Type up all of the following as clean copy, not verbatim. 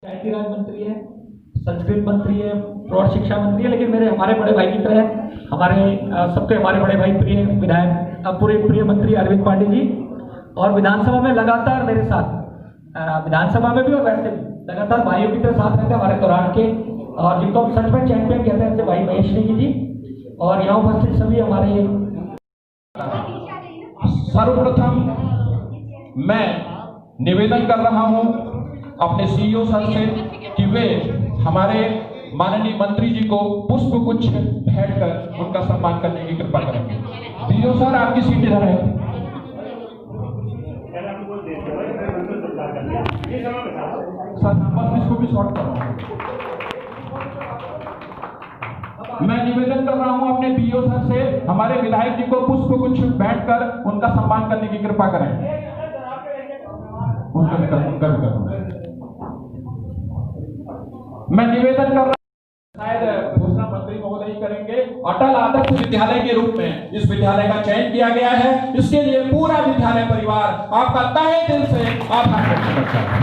पंचायती राज मंत्री है, संस्कृत मंत्री है, प्रौढ़ शिक्षा मंत्री है, लेकिन हमारे बड़े भाई की तरह हमारे बड़े भाई प्रिय विधायक पूरे प्रिय मंत्री अरविंद पांडे जी, और विधानसभा में लगातार मेरे साथ विधानसभा में भी और वैसे भी लगातार भाइयों की तरह साथ रहते हैं हमारे दौरान के, और जिनको हम सच में चैंपियन कहते हैं, ऐसे भाई महेश नेगी जी और यहाँ उपस्थित सभी हमारे। सर्वप्रथम मैं निवेदन कर रहा हूं अपने सीईओ सर से कि वे हमारे माननीय मंत्री जी को पुष्प गुच्छ भेंट कर उनका सम्मान करने की कृपा करें। सीईओ सर, आपकी सीट इधर है। सर बस इसको भी शॉर्ट करो। मैं निवेदन कर रहा हूं अपने पीओ सर से हमारे विधायक जी को पुष्प गुच्छ भेंट कर उनका सम्मान करने की कृपा करें। मैं निवेदन कर रहा हूं, शायद घोषणा मंत्री महोदय करेंगे, अटल आदर्श विद्यालय के रूप में इस विद्यालय का चयन किया गया है। इसके लिए पूरा विद्यालय परिवार आपका तहे दिल से आभार व्यक्त करता है।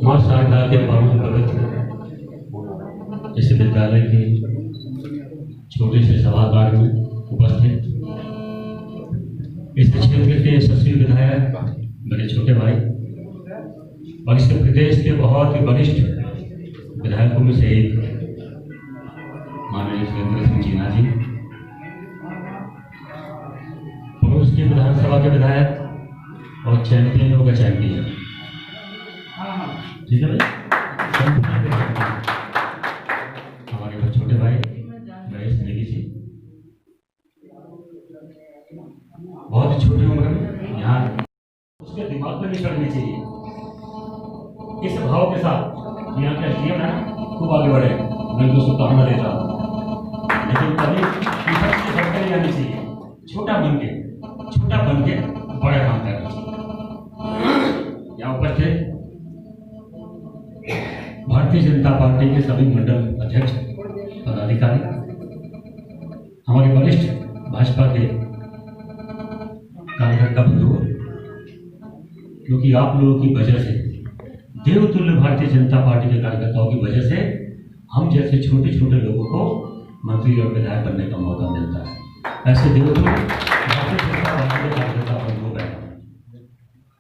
मां शारदा के पावन पवित्र इस विद्यालय के छोटे से सभागार में उपस्थित इस क्षेत्र के यशस्वी विधायक मेरे छोटे भाई और इसके प्रदेश के बहुत ही वरिष्ठ विधायकों में से एक माननीय सुरेंद्र सिंह जीना जी, पड़ोस की विधानसभा के विधायक और चैंपियनों का चैंपियन, ठीक है भाई, हमारे छोटे भाई महेश नेगी जी, बहुत छोटी उम्र में यहाँ उसके दिमाग में नहीं चढ़नी चाहिए। इस भाव के साथ यहाँ का जीवन है खूब आगे बढ़े, मैं तो शुभकामना देता हूँ, लेकिन कभी सबसे बढ़कर नहीं आनी चाहिए। छोटा बन के बड़ा काम करना चाहिए। यहाँ उपस्थित भारतीय जनता पार्टी के सभी मंडल अध्यक्ष पदाधिकारी, हमारे वरिष्ठ भाजपा के कार्यकर्ता बंधु, क्योंकि आप लोगों की वजह से, देवतुल्य भारतीय जनता पार्टी के कार्यकर्ताओं की वजह से हम जैसे छोटे छोटे लोगों को मंत्री और विधायक बनने का मौका मिलता है। ऐसे देवतुल्य भारतीय जनता पार्टी के कार्यकर्ता बंधुओं बहनों,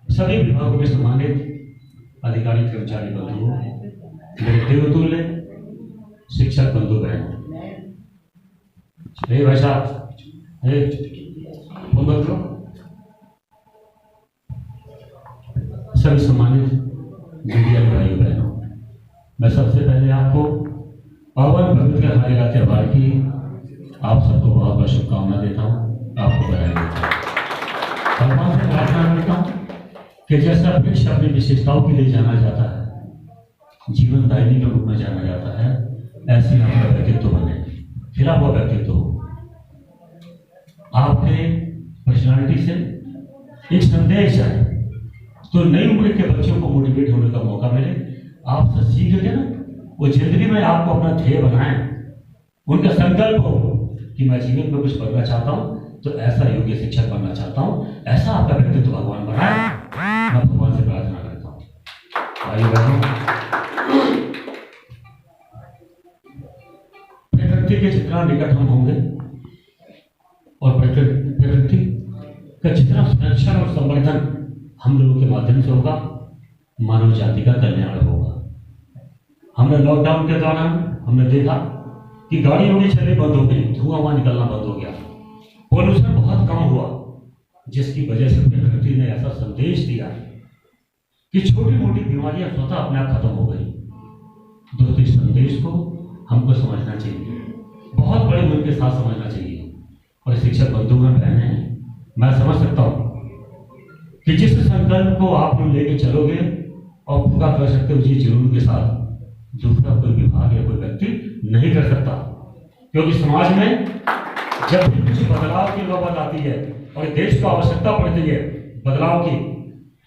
सभी विभागों में सम्मानित अधिकारी कर्मचारी बंधुओं, मेरे देवतुल्य शिक्षक बंधु बहनों, भाई साहब फोन बंद करो, सभी सम्मानित मीडिया भाइयों बहनों, मैं सबसे पहले आपको पावन पवित्र हमारे त्योहार की आप सबको बहुत बहुत शुभकामना देता हूँ, आपको बधाई देता हूँ। भगवान से प्रार्थना करता हूँ कि जैसा वृक्ष अपनी विशेषताओं के लिए जाना जाता है, जीवन दायिनी के रूप में जाना जाता है, ऐसे आपका व्यक्तित्व बने, खिला हुआ व्यक्तित्व हो। आपके पर्सनालिटी से एक संदेश है तो नई उम्र के बच्चों को मोटिवेट होने का मौका मिले। आप सब सीख गए ना, वो जिंदगी में आपको अपना ध्येय बनाएं, उनका संकल्प हो कि मैं जीवन में कुछ बनना चाहता हूं, तो ऐसा योग्य शिक्षक बनना चाहता हूं, ऐसा आपका व्यक्तित्व भगवान बनाए। मैं भगवान से प्रार्थना करता हूँ। भाइयों बहनों, प्रकृति के जितना निकट हम होंगे और प्रकृति का जितना संरक्षण और संवर्धन हम लोगों के माध्यम से होगा, मानव जाति का कल्याण होगा। हमने लॉकडाउन के दौरान हमने देखा कि गाड़ी उड़ी चलनी बंद हो गई, धुआं वहां निकलना बंद हो गया, पोल्यूशन बहुत कम हुआ, जिसकी वजह से प्रकृति ने ऐसा संदेश दिया कि छोटी मोटी बीमारियां स्वतः अपने आप खत्म हो गई। दोस्तों, इस संदेश को हमको समझना चाहिए, बहुत बड़े मन के साथ समझना चाहिए। और शिक्षक बंधु में बहने हैं, मैं समझ सकता हूं कि जिस संकल्प को आप लोग लेके चलोगे और पूरा कर सकते हो उसी जुनून के साथ, दूसरा कोई विभाग या कोई व्यक्ति नहीं कर सकता। क्योंकि समाज में जब भी कुछ बदलाव की नौबत आती है और देश को आवश्यकता पड़ती है बदलाव की,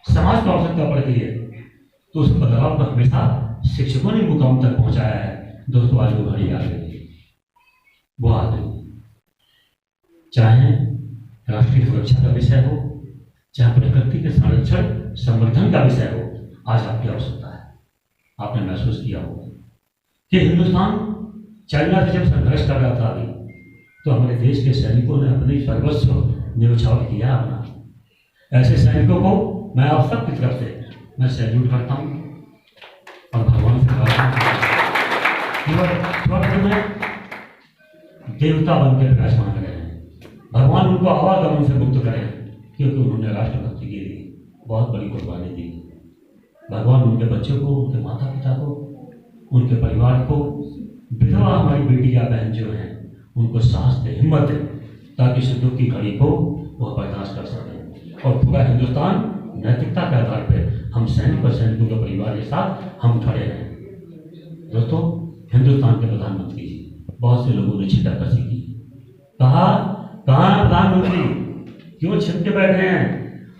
समाज को आवश्यकता पड़ती है, तो उस बदलाव को हमेशा शिक्षकों ने मुकाम तक पहुंचाया है। दोस्तों, आज वो घड़ी आ गई, वो आ गई। चाहे राष्ट्रीय सुरक्षा का विषय हो, चाहे प्रकृति के संरक्षण संवर्धन का विषय हो, आज आपकी आवश्यकता है। आपने महसूस किया होगा कि हिंदुस्तान चाइना से जब संघर्ष कर रहा था अभी, तो हमारे देश के सैनिकों ने अपनी सर्वस्व न्यौछावर किया अपना। ऐसे सैनिकों को मैं आप सबकी तरफ से मैं सैल्यूट करता हूँ और भगवान से प्रार्थना करता हूँ में देवता बन के विराजमान रहे हैं। भगवान उनको आवागमन से मुक्त करें, क्योंकि उन्होंने राष्ट्रभक्ति के लिए बहुत बड़ी कुर्बानी दी। भगवान उनके बच्चों को, उनके माता पिता को, उनके परिवार को, विधवा हमारी बेटियां बहन जो हैं, उनको साहस दे, हिम्मत दे, ताकि इस दुख की घड़ी को वह बर्दाश्त कर सकें। और पूरा हिंदुस्तान नैतिकता के आधार पर हम सैनिक और सैनिकों के परिवार के साथ हम खड़े हैं। दोस्तों, हिंदुस्तान के प्रधानमंत्री जी, बहुत से लोगों ने छिटकबाजी की, कहाँ प्रधानमंत्री, क्यों छिप के बैठे हैं,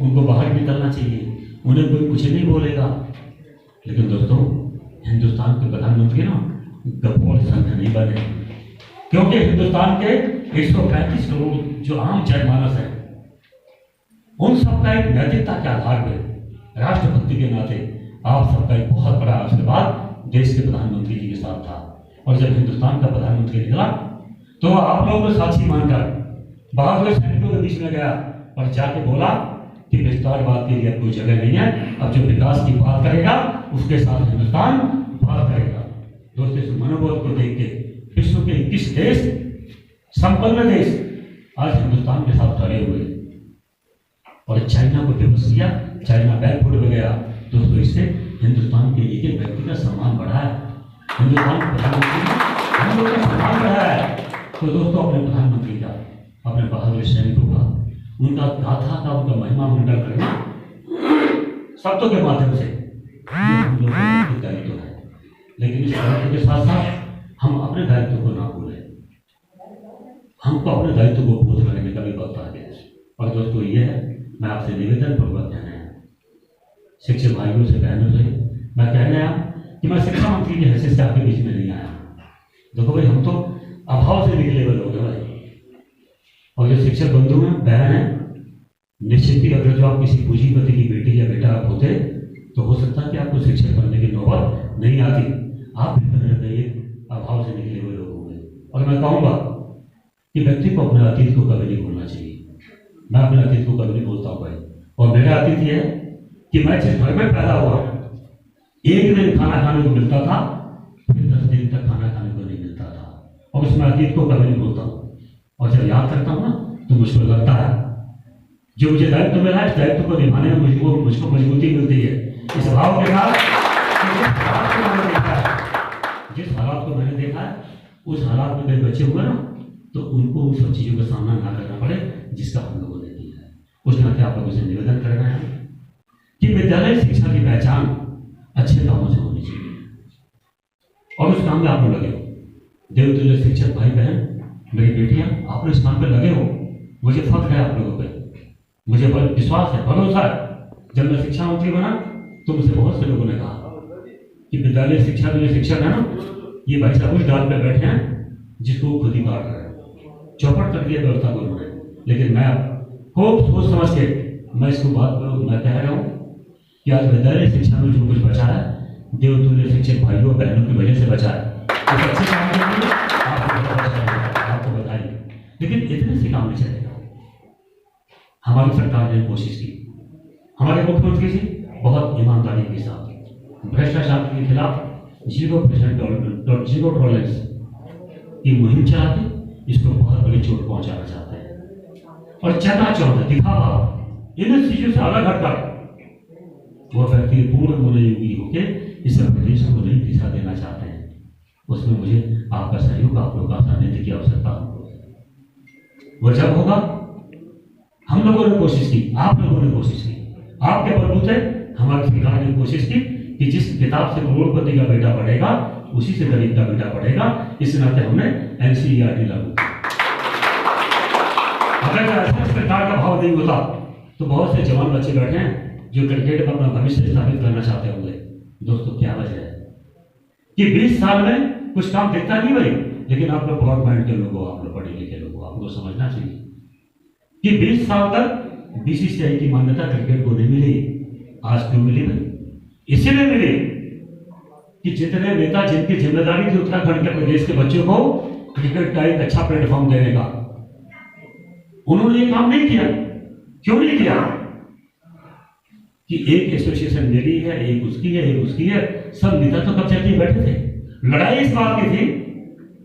उनको बाहर निकलना चाहिए, उन्हें कोई कुछ नहीं बोलेगा। लेकिन दोस्तों, हिंदुस्तान के प्रधानमंत्री ना गपोड़ संघ नहीं बने, क्योंकि हिंदुस्तान के 135 करोड़ जो आम जनमानस है, उन सबका एक नैतिकता के आधार पर, राष्ट्रभक्ति के नाते आप सबका एक बहुत बड़ा आशीर्वाद देश के प्रधानमंत्री जी के साथ था। और जब हिंदुस्तान का प्रधानमंत्री निकला, तो आप लोगों को साक्षी मानकर बहादुर सैनिकों के बीच में गया और जाके बोला कि विस्तारवाद के लिए अब कोई जगह नहीं है, अब जो विकास की बात करेगा उसके साथ हिंदुस्तान बात करेगा। दोस्तों, इस मनोबल को देख के विश्व के 21 देश, संपन्न देश आज हिंदुस्तान के साथ खड़े हुए और चाइना को विवश किया, चाइना बैकफुट में गया। दोस्तों, इससे हिंदुस्तान के एक एक व्यक्ति का सम्मान बढ़ा है, हिंदुस्तान के प्रधानमंत्री हम लोगों का सम्मान बढ़ा है। तो दोस्तों, अपने प्रधानमंत्री का, अपने बहादुर सैनिकों का, उनका गाथा का, उनका महिमा मंडल करना शब्दों के माध्यम से हम लोगों का दायित्व है। लेकिन इस दायित्व के साथ साथ हम अपने दायित्व को ना भूलें, हमको अपने दायित्व को बोध करने का भी वक्त आ गया। और दोस्तों, ये है, मैं आपसे निवेदन पूर्वक कहना है, शिक्षक भाइयों से, बहनों से मैं कहने आया कि मैं शिक्षा मंत्री की हैसियत से आपके बीच में नहीं आया। देखो भाई, हम तो अभाव से निकले हुए लोग हैं भाई, और जो शिक्षक बंधु हैं, बहन हैं, निश्चित ही अगर जो आप किसी पूंजीपति की बेटी या बेटा आप होते, तो हो सकता है कि आपको शिक्षक बनने की नौबत नहीं आती। आप भी कहीं ना कहीं अभाव से निकले हुए लोग होंगे। और मैं कहूँगा कि व्यक्ति को अपने अतीत को कभी नहीं भूलना चाहिए। मैं अपने अतीत को कभी नहीं भूलता हूँ भाई। और मेरा अतीत ये है कि मैं जिस घर में पैदा हुआ, एक दिन खाना खाने को मिलता था, फिर 10 दिन तक खाना खाने को नहीं मिलता था। और उसमें अतीत को कभी नहीं भूलता हूँ। और जब याद करता हूँ ना, तो मुझको लगता है जो मुझे दायित्व मिला है, इस दायित्व को निभाने में मुझको मजबूती मिलती है। इस भाव के साथ जिस हालात को मैंने देखा है, उस हालात में कई बच्चे हुए ना, तो उनको उन सब चीज़ों का सामना ना करना पड़े जिसका हम लोगों ने किया है। उस नाते आप लोगों से निवेदन कर रहे हैं कि विद्यालय शिक्षा की पहचान अच्छे कामों से होनी चाहिए, और उस काम में आप लोग लगे हो। देवतुल्य शिक्षक भाई बहन, मेरी बेटियां, आप लोग इस काम पे लगे हो, मुझे फख्र है आप लोगों पे, मुझे विश्वास है, भरोसा है। जब मैं शिक्षा मंत्री बना, तो मुझे बहुत से लोगों ने कहा कि विद्यालय शिक्षा के जो शिक्षक है ना, ये भाई साहब उस डाल पे बैठे हैं जिसको खुद ही काट रहे हैं, चौपट कर दिया व्यवस्था को उन्होंने। लेकिन मैं खूब सोच समझ के मैं इसको बात मैं कह रहा हूँ कि आज विद्यालय शिक्षा में जो कुछ बचा है, देवतुल्य शिक्षक भाइयों बहनों की वजह से बचा है। कुछ अच्छे काम के लिए आपको बधाई। लेकिन इतने से काम नहीं चलेगा। हमारी सरकार ने कोशिश की, हमारे मुख्यमंत्री जी बहुत ईमानदारी के साथ भ्रष्टाचार के खिलाफ जीरो टॉलरेंस की मुहिम चला के इसको बहुत बड़ी चोट पहुंचाना चाहते हैं। और चकाचौंध दिखावा इन चीजों से अलग हटकर वो व्यक्ति पूर्ण मनोयोगी होकर इस प्रदेश को नई दिशा देना चाहते हैं। उसमें मुझे आपका सहयोग, आप लोगों का सानिध्य की आवश्यकता है। वो जब होगा, हम लोगों ने कोशिश की, आप लोगों ने कोशिश की, आपके बलबूते हमारी सरकार ने कोशिश की कि जिस किताब से करोड़पति का बेटा पढ़ेगा, उसी से गरीब का बेटा पढ़ेगा। इस नाते हमने NCERT लागू किया। अगर ऐसा सरकार का भाव नहीं होता, तो बहुत से जवान बच्चे बैठे हैं जो क्रिकेट में अपना भविष्य स्थापित करना चाहते होंगे। दोस्तों, क्या वजह है कि 20 साल में कुछ काम दिखता नहीं भाई, लेकिन आप लोग गवर्नमेंट के लोग हो, आप लोग पढ़े लिखे लोग हो, आपको समझना चाहिए कि 20 साल तक बीसीसीआई की मान्यता क्रिकेट को नहीं मिली। आज क्यों मिली भाई? इसीलिए मिली कि जितने नेता जिनकी जिम्मेदारी थी उत्तराखंड के प्रदेश के बच्चों को क्रिकेट का एक अच्छा प्लेटफॉर्म देने का, उन्होंने ये काम नहीं किया। क्यों नहीं किया? कि एक एसोसिएशन मेरी है, एक उसकी है, एक उसकी है। सब नेता तो कब्जा किए बैठे थे। लड़ाई इस बात की थी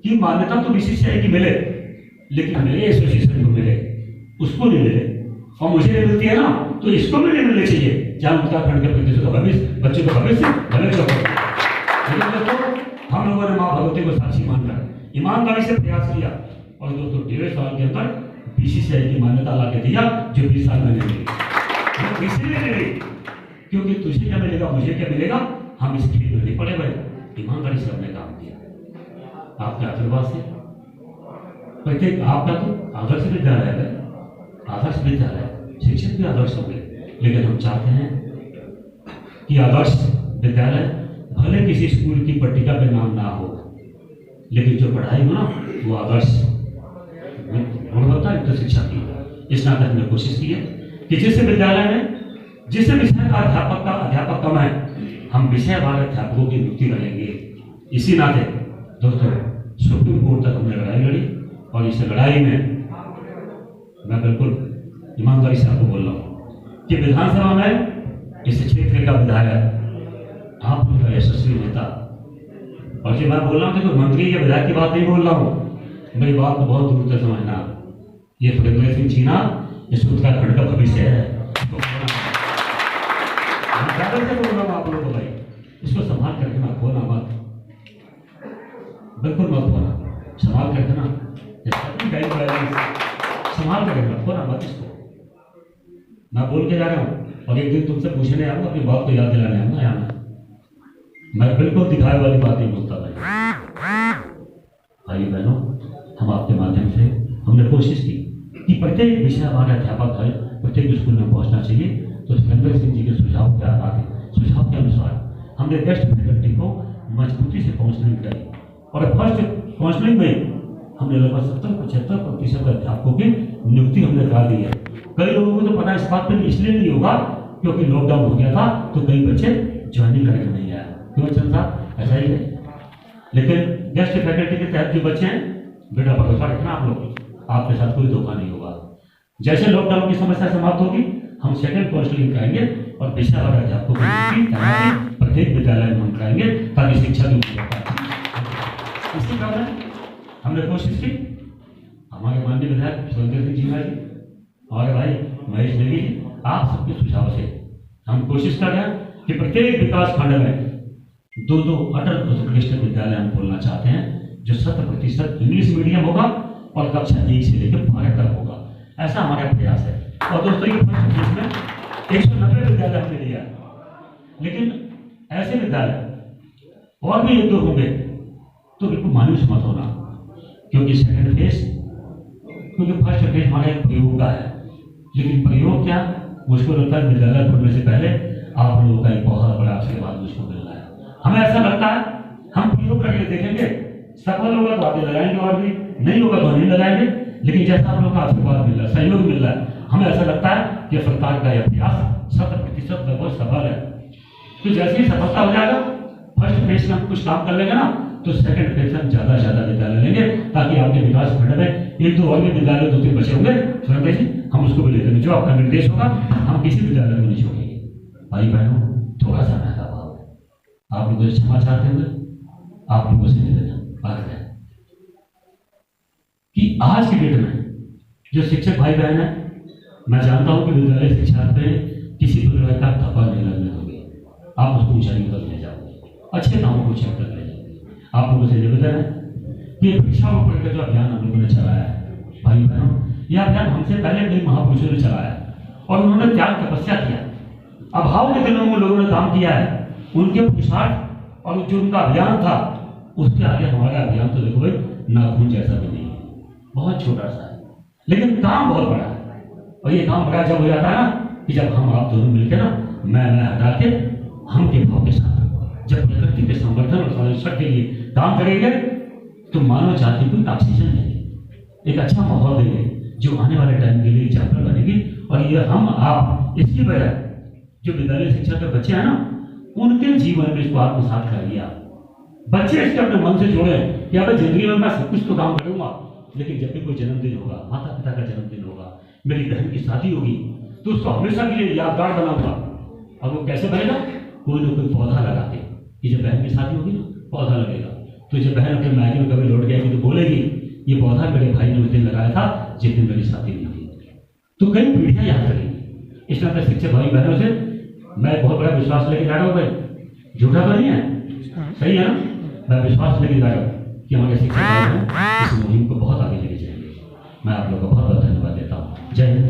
कि मान्यता तो बीसीसीआई की मिले, लेकिन मेरे एसोसिएशन को मिले, उसको नहीं मिले। और मुझे नहीं मिलती है ना, तो इसको भी नहीं मिलनी चाहिए, जहां उत्तराखंड के प्रदेश का भविष्य, बच्चों का भविष्य भले जो हो। लेकिन दोस्तों, हम लोगों ने माँ भगवती को साक्षी मानकर ईमानदारी से प्रयास किया और दोस्तों 1.5 साल के अंदर बीसीसीआई की मान्यता ला के दिया, जो 20 साल में नहीं मिली। इसलिए मिली क्योंकि तुझे क्या मिलेगा, मुझे क्या मिलेगा, हम इस खेल में नहीं पड़े भाई। ईमानदारी से हमने काम किया आपके आशीर्वाद से। प्रत्येक आपका तो आदर्श विद्यालय है, आदर्श विद्यालय, शिक्षक भी आदर्श होंगे, लेकिन हम चाहते हैं कि आदर्श विद्यालय भले किसी स्कूल की पट्टिका पे नाम ना हो, लेकिन जो पढ़ाई हो ना वो आदर्श गुणवत्ता युक्त शिक्षा की। इस नाते हमने कोशिश की है कि जिस विद्यालय में जिस विषय का अध्यापक कम है, हम विषय वाले अध्यापकों की नियुक्ति करेंगे। इसी नाते दोस्तों सुप्रीम कोर्ट तक हमने लड़ाई लड़ी और इस लड़ाई में मैं बिल्कुल ईमानदारी से आपको बोल रहा हूँ कि विधानसभा में इस क्षेत्र का विधायक आप लोग का यशस्वी नेता, और जो मैं बोल रहा हूँ देखो मंत्री या विधायक की बात नहीं बोल रहा हूँ, मेरी बात को बहुत दूर तक समझना। ये फुलेंद्र सिंह जीना इस उत्तराखंड का भविष्य है। से बोल रहा हूँ आप लोगों को भाई, इसको संभाल कर रखना, खोना मत, बिल्कुल मत खोना, संभाल कर रखना, संभाल कर रखना, खोना मत इसको। मैं बोल के जा रहा हूँ और एक दिन तुमसे पूछने आऊंगा, अपनी बात को याद दिलाने आऊंगा यहाँ में। मैं बिल्कुल दिखाए वाली बात नहीं बोलता भाई बहनों, हम आपके माध्यम से हमने कोशिश की कि प्रत्येक विषय हमारे अध्यापक है प्रत्येक स्कूल में पहुंचना चाहिए। तो फुलेंद्र सिंह जी के सुझाव के आधार सुझाव के अनुसार हमने बेस्ट फैकल्टी को मजबूती से काउंसलिंग करी और फर्स्ट काउंसलिंग में हमने लगभग 70-75% अध्यापकों की नियुक्ति हमने करा दी है। कई लोगों को तो पता इस बात पर इसलिए नहीं होगा क्योंकि लॉकडाउन हो गया था, तो कई बच्चे ज्वाइनिंग करके नहीं आया। क्यों चंद साहब, ऐसा ही है। लेकिन गेस्ट फैकल्टी के तहत जो बच्चे हैं, बेटा भरोसा रखना आप लोग, आपके साथ कोई धोखा नहीं होगा। जैसे लॉकडाउन की समस्या समाप्त होगी, हम सेकंड काउंसलिंग कराएंगे और पेशा वाले अध्यापकों की प्रत्येक विद्यालय में हम कराएंगे ताकि शिक्षा की गुणवत्ता। इसी कारण हमने कोशिश की, हमारे माननीय विधायक फुलेंद्र सिंह जी भाई, हमारे भाई महेश नेगी जी, आप सबके सुझाव से हम कोशिश कर रहे हैं कि प्रत्येक विकास खंड में 2-2 अटल उत्कृष्ट विद्यालय हम खोलना चाहते हैं, जो 100% इंग्लिश मीडियम होगा और कक्षा 1 से लेकर 12 तक होगा। ऐसा हमारा प्रयास है। और दोस्तों ये फर्स्ट फेज में 190 विद्यालय हमने लिया, लेकिन ऐसे विद्यालय और भी 1-2 होंगे तो बिल्कुल मायूस मत होना, क्योंकि सेकंड फेज, क्योंकि फर्स्ट फेज हमारा एक प्रयोग का है, लेकिन प्रयोग क्या, मुझको लगता है विद्यालय खोलने से पहले आप लोगों का एक बहुत बड़ा आशीर्वाद मुझको मिल रहा है। हमें ऐसा लगता है हम प्रयोग करके देखेंगे, सफल होगा तो आगे लगाएंगे और भी नहीं होगा तो नहीं लगाएंगे, लेकिन जैसा आप लोगों का आशीर्वाद मिल रहा है, सहयोग मिल रहा है, हमें ऐसा लगता है कि सरकार का यह प्रयास 100% लगभग सफल है। तो जैसे ही सफलता हो जाएगा, फर्स्ट फेज में हम कुछ काम कर लेंगे ना, तो सेकंड फेज में हम ज्यादा से ज्यादा विद्यालय लेंगे, ताकि आपके विकास खंड में 1-2 और भी विद्यालय 2-3 बचे होंगे सुरेंद्र जी, हम उसको भी ले लेंगे। जो आपका निर्देश होगा हम किसी विद्यालय को नहीं छोड़ेंगे। भाई बहनों, थोड़ा सा महंगा भाव है, आप लोगों से क्षमा चाहते हुए आप लोगों से निवेदन बात है कि आज की डेट में जो शिक्षक भाई बहन है, मैं जानता हूं कि विद्यालय शिक्षा पे किसी प्रकार का धब्बा नहीं लगने दोगे, आप उसको ऊंचाई पर ले जाओगे, अच्छे कामों को ऊंचाई पर ले जाओगे। आप लोगों से निवेदन है कि परीक्षा को पढ़कर जो अभियान हम लोगों ने चलाया है, भाई बहनों, यह अभियान हमसे पहले कई महापुरुषों ने चलाया और उन्होंने त्याग तपस्या किया। अभाव के दिनों में लोगों ने काम किया है, उनके पुरुषार्थ और जो उनका अभियान था, उसके आगे हमारा अभियान तो देखो भाई नाखून जैसा भी नहीं है, बहुत छोटा सा है, लेकिन काम बहुत बड़ा है। और ये काम बड़ा जब हो जाता है ना, कि जब हम आप दोनों मिलकर ना मैं हटा के हम के भाव के साथ जब प्रकृति के संवर्धन और संरक्षण के लिए काम करेंगे, तो मानव जाति को ऑक्सीजन देंगे, एक अच्छा माहौल देंगे, जो आने वाले टाइम के लिए एग्जाम्पल बनेगी। और ये हम आप इसकी वजह जो विद्यालय शिक्षा के बच्चे हैं ना, उनके जीवन में इसको आत्मसात करिए आप। बच्चे इसके अपने मन से जोड़े कि अब जिंदगी में मैं सब कुछ तो काम करूंगा, लेकिन जब भी कोई जन्मदिन होगा, माता पिता का जन्मदिन होगा, मेरी बहन की शादी होगी, तो उसको हमेशा के लिए यादगार बनाऊंगा। अब वो कैसे बनेगा? कोई ना कोई पौधा लगा के, कि जब बहन की शादी होगी ना, पौधा लगेगा, तो जब बहन अपने मायके में कभी लौट जाएगी तो बोलेगी ये पौधा मेरे भाई ने उस दिन लगाया था जिस दिन मेरी शादी हुई थी। तो कई पीढ़ियां याद करेंगी। इस तरह शिक्षक भाई बहनों से मैं बहुत बड़ा विश्वास लेके जा रहा हूँ भाई, झूठा तो नहीं है, सही है ना? मैं विश्वास लेके जा रहा हूँ कि हमारे शिक्षक भाई बहन इस मुहिम को बहुत आगे लेके जाएंगे। मैं आप लोग को बहुत बहुत धन्यवाद देता हूँ। जय हिंद।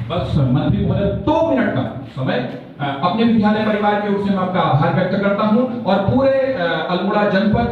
बस मंत्री महोदय 2 मिनट का समय अपने विद्यालय परिवार की ओर से मैं आपका आभार व्यक्त करता हूं और पूरे अल्मोड़ा जनपद